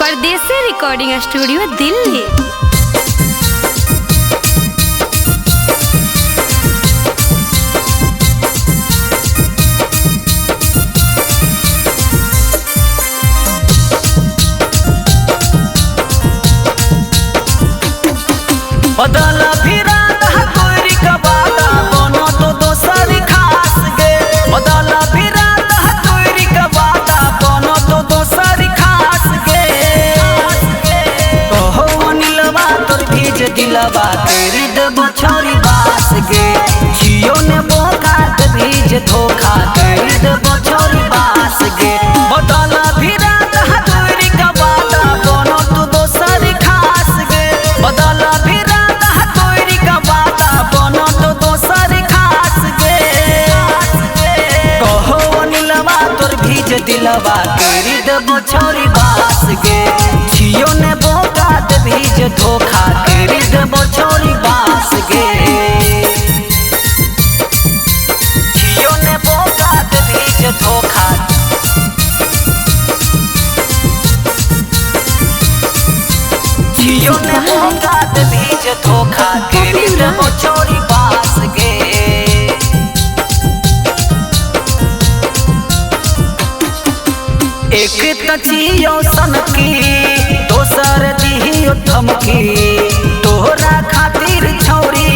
परदेसी recording studio Delhi. बदला फिरा तोरी का वादा बनो तो दोसर खास गे। बदला फिरा तोरी का वादा बनो तो दोसर खास गे। कहो अनिलवा तोर भीज दिलवा तेरी देबो छोरी बास गे। जियो ने बोकात भीज धोखा तेरी देबो छोरी बास गे। बदला फिरा तोरी का वादा बनो तो दोसर खास गे। बदला फिरा दिलवा तेरी देबो छोरी बास गे। जियो ने बोकात भीज धोखा तेरी देबो छोरी बास गे। जियो ने बोकात भीज धोखा जियो ने बोकात भीज धोखा तेरी देबो छोरी बास गे। एक तचियो सनकी दोसर दिहियो धमकी। तोहरा खातिर छौरी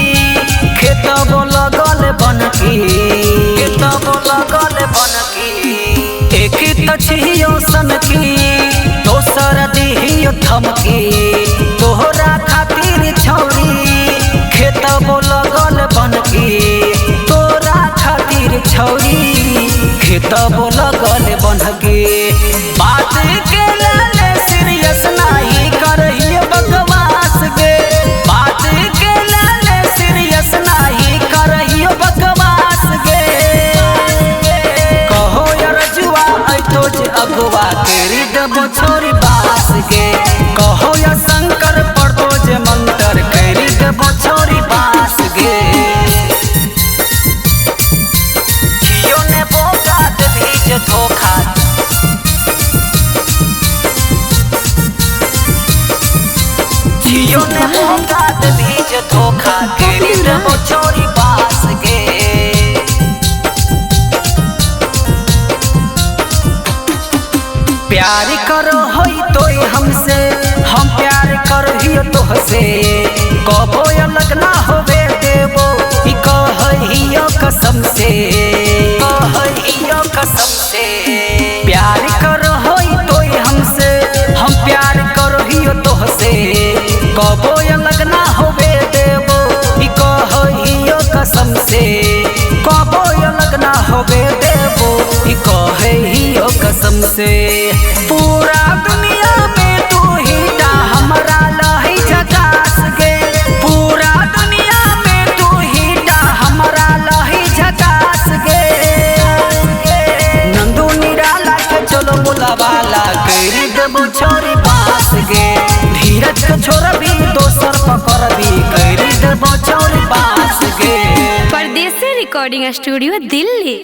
खेतबो लगल बनकी। खेतबो लगल बनकी। एक तचियो सनकी दोसर दिहियो धमकी। तोहरा खातिर छौरी खेतबो लगल बनकी। तोरा खातिर छौरी खेतबो लगल बनकी। बात के लाले सीरियस नहीं करहिए बकवास गे। बात के लाले सीरियस नहीं करहिए बकवास गे। कहो यार जुआ ऐतो जे अगवा तेरी देबो छोरी बास गे। कहो या शंकर पड़तो जे मंतर तेरी देबो छोरी बास गे। जियो ने बोकात भीज धोखा जियो ने बोकात भीज धोखा तेरी देबो छोरी बास गे। प्यार करो होई तोय हमसे हम प्यार करहियो तोहसे। कबो अलग ना होवे देबो ई कहियो कसम से। कहियो कसम से। प्यार करो होई तोय हमसे हम प्यार करहियो तोहसे। कबो अलग ना होवे देबो ई कहियो कसम से। कबो अलग ना होवे देबो ई कहियो कसम से। पूरा दुनिया में तू ही ता हमरा लही झकास गे। पूरा दुनिया में तू ही ता हमरा लही झकास गे। नंदू निराला के चलो बुलावाला करी देबो छोरी बास गे। धीरज के छोड़बी दोसर पकड़बी करी देबो छोरी बास गे। परदेसी रिकॉर्डिंग स्टूडियो दिल्ली।